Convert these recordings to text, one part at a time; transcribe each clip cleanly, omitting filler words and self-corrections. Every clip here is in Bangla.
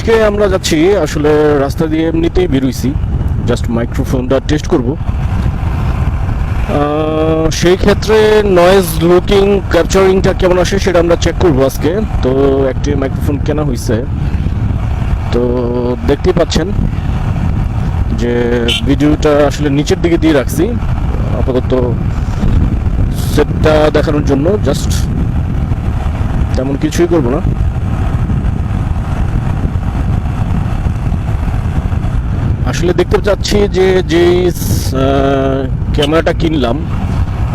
আজকে আমরা যাচ্ছি আসলে রাস্তা দিয়ে এমনিতেই বেরোইছি, জাস্ট মাইক্রোফোনটা টেস্ট করব। সেই ক্ষেত্রে নয়েজ লুকিং ক্যাপচারিংটা কেমন আসে সেটা আমরা চেক করব আজকে। তো একটি মাইক্রোফোন কেনা হয়েছে, তো দেখতেই পাচ্ছেন যে ভিডিওটা আসলে নিচের দিকে দিয়ে রাখছি আপাতত সেটটা দেখানোর জন্য, জাস্ট তেমন কিছুই করব না। আসলে দেখতে চাচ্ছি যে ক্যামেরাটা কিনলাম,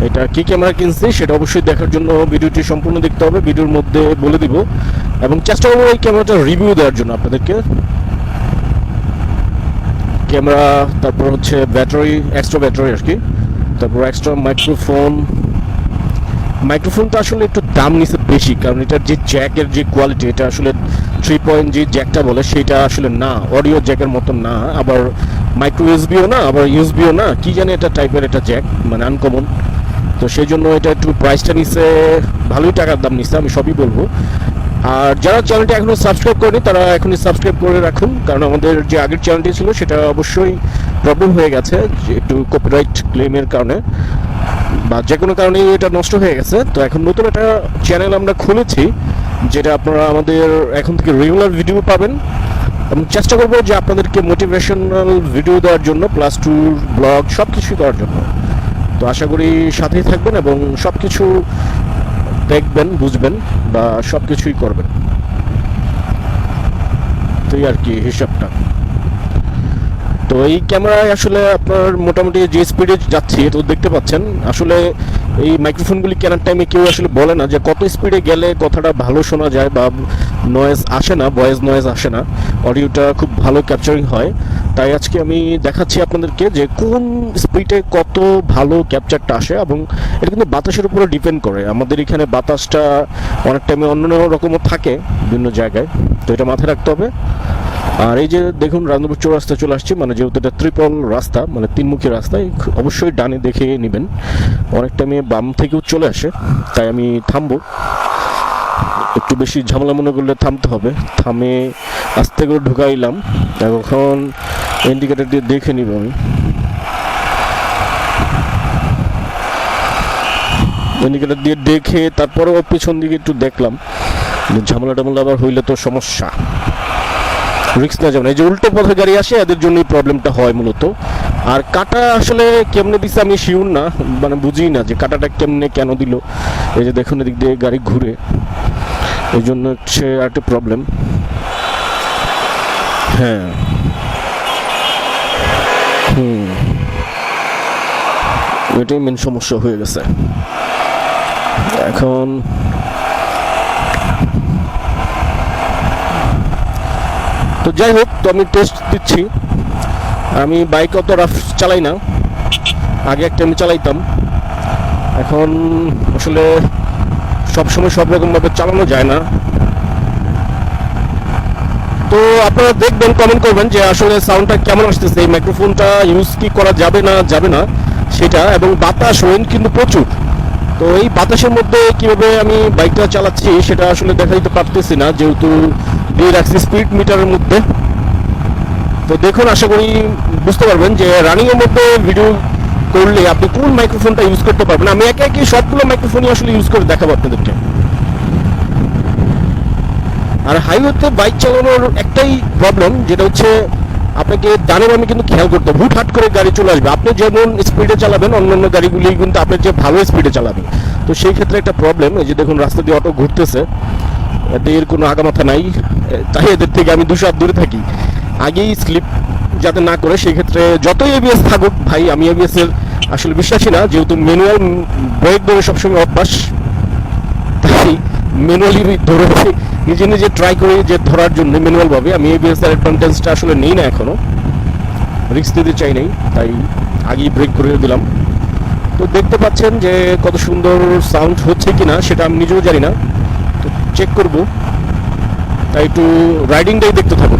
এটা কি ক্যামেরা কিনছি সেটা অবশ্যই দেখার জন্য ভিডিওটি সম্পূর্ণ দেখতে হবে। ভিডিওর মধ্যে বলে দিব এবং চেষ্টা করবো এই ক্যামেরাটা রিভিউ দেওয়ার জন্য আপনাদেরকে। ক্যামেরা, তারপর হচ্ছে ব্যাটারি, এক্সট্রা ব্যাটারি আর কি, তারপর এক্সট্রা মাইক্রোফোনটা আসলে একটু দাম নিচ্ছে বেশি, কারণ এটার যে জ্যাকের যে কোয়ালিটি, এটা আসলে 3 পয়েন্ট যে জ্যাকটা বলে সেটা আসলে না, অডিও জ্যাকের মতন না, আবার মাইক্রো ইউএসবিও না, আবার ইউএসবিও না, কি জানি এটা টাইপের এটা জ্যাক, মানে আনকমন। তো সেই জন্য এটা একটু প্রাইসটা নিচ্ছে, ভালোই টাকার দাম নিচ্ছে, আমি সবই বলবো। আর যারা চ্যানেলটি এখনও সাবস্ক্রাইব করেনি তারা এখনই সাবস্ক্রাইব করে রাখুন, কারণ আমাদের যে আগের চ্যানেলটি ছিল সেটা অবশ্যই প্রবলেম হয়ে গেছে, যে একটু কপিরাইট ক্লেমের কারণে বা যে কোনো কারণেই এটা নষ্ট হয়ে গেছে। তো এখন নতুন একটা চ্যানেল আমরা খুলেছি, যেটা আপনারা আমাদের এখন থেকে রেগুলার ভিডিও পাবেন, এবং চেষ্টা করবো যে আপনাদেরকে মোটিভেশনাল ভিডিও দেওয়ার জন্য, প্লাস ট্যুর ব্লগ সব কিছুই করার জন্য। তো আশা করি সাথেই থাকবেন এবং সব কিছু দেখবেন, বুঝবেন বা সব কিছুই করবেন। তো আর কি হিসাবটা। তো এই ক্যামেরায় আসলে আপনার মোটামুটি যে স্পিডে যাচ্ছি তো দেখতে পাচ্ছেন, আসলে এই মাইক্রোফোনগুলি কেনার টাইমে কেউ আসলে বলে না যে কত স্পিডে গেলে কথাটা ভালো শোনা যায় বা নয়েজ আসে না, ভয়েস নয়েজ আসে না, অডিওটা খুব ভালো ক্যাপচারিং হয়। তাই আজকে আমি দেখাচ্ছি আপনাদেরকে যে কোন স্পিডে কত ভালো ক্যাপচারটা আসে, এবং এটা কিন্তু বাতাসের উপরে ডিপেন্ড করে। আমাদের এখানে বাতাসটা অনেক টাইমে অন্য রকমও থাকে বিভিন্ন জায়গায়, তো এটা মাথায় রাখতে হবে। আর এই যে দেখুন রাজনগর চৌরাস্তা চলে আসছি, মানে যেহেতু এটা ত্রিপল রাস্তা, মানে তিনমুখী রাস্তা, অবশ্যই ডানে দেখে নেবেন, অনেক টাইমে বাম থেকেও চলে আসে, তাই আমি থামবো। একটু বেশি ঝামেলা মনে করলে থামতে হবে, থামে আস্তে করে ঢুকাইলাম। এখন ইন্ডিকেটর দিয়ে দেখে নিব আমি, ইন্ডিকেটর দিয়ে দেখে তারপরেও পিছন দিকে একটু দেখলাম, ঝামেলা টামেলা আবার হইলে তো সমস্যা, রিস্ক না যাবে না। এই যে উল্টো পথে গাড়ি আসে এদের জন্যই প্রবলেমটা হয় মূলত। আর কাটা আসলে কেমনে দিছে আমি শিওর না, মানে বুঝি না যে কাটাটা কেমনে কেন দিল। এই যে দেখুন এদিক দিয়ে গাড়ি ঘুরে, এই জন্য হচ্ছে একটা প্রবলেম। হ্যাঁ, এটাই মেন সমস্যা হয়ে গেছে এখন। তো যাই হোক, তো আমি টেস্ট দিচ্ছি। আমি বাইক অত রাফ চালাই না, আগে একটা আমি চালাইতাম, এখন আসলে সবসময় সব রকমভাবে চালানো যায় না। তো আপনারা দেখবেন, কমেন্ট করবেন যে আসলে সাউন্ডটা কেমন আসতেছে, এই মাইক্রোফোনটা ইউজ কি করা যাবে না সেটা। এবং বাতাস উইন্ড কিন্তু প্রচুর, তো এই বাতাসের মধ্যে কিভাবে আমি বাইকটা চালাচ্ছি সেটা আসলে দেখা দিতে পারতেছি না, যেহেতু দিয়ে রাখছি স্পিড মিটারের মধ্যে। তো দেখুন, আশা করি বুঝতে পারবেন যে রানিংয়ের মধ্যে ভিডিও করলে আপনি কোন মাইক্রোফোনটা ইউজ করতে পারবেন। আমি একে একে সবগুলো মাইক্রোফোনই আসলে ইউজ করে দেখাবো আপনাদেরকে। আর হাইওয়েতে বাইক চালানোর একটাই প্রবলেম, যেটা হচ্ছে আপনাকে ডানে বামে কিন্তু খেয়াল করতে হবে, হুটহাট করে গাড়ি চলে আসবে। আপনি যেমন স্পিডে চালাবেন অন্যান্য গাড়িগুলি কিন্তু আপনার যে ভালো স্পিডে চালাবে, তো সেই ক্ষেত্রে একটা প্রবলেম। এই যে দেখুন রাস্তা দিয়ে অটো ঘুরতেছে, এদের কোনো আগামাথা নাই, তাই এদের থেকে আমি 200 হাত দূরে থাকি, আগেই স্লিপ যাতে না করে। সেই ক্ষেত্রে যতই এবিএস থাকুক ভাই, আমি এবিএস এর আসলে বিশ্বাসী না, যেহেতু ম্যানুয়াল ব্রেক ধরে সবসময় অভ্যাস, তাই ম্যানুয়ালি ধরে নিজে ট্রাই করি যে ধরার জন্য ম্যানুয়ালভাবে। আমি এবিএস এর অ্যাডভান্টেজটা আসলে নেই না, এখনও রিস্ক দিতে চাই নাই, তাই আগেই ব্রেক করে দিলাম। তো দেখতে পাচ্ছেন যে কত সুন্দর সাউন্ড হচ্ছে কিনা সেটা আমি নিজেও জানি না, তো চেক করব, তাই একটু রাইডিংটাই দেখতে থাকুন।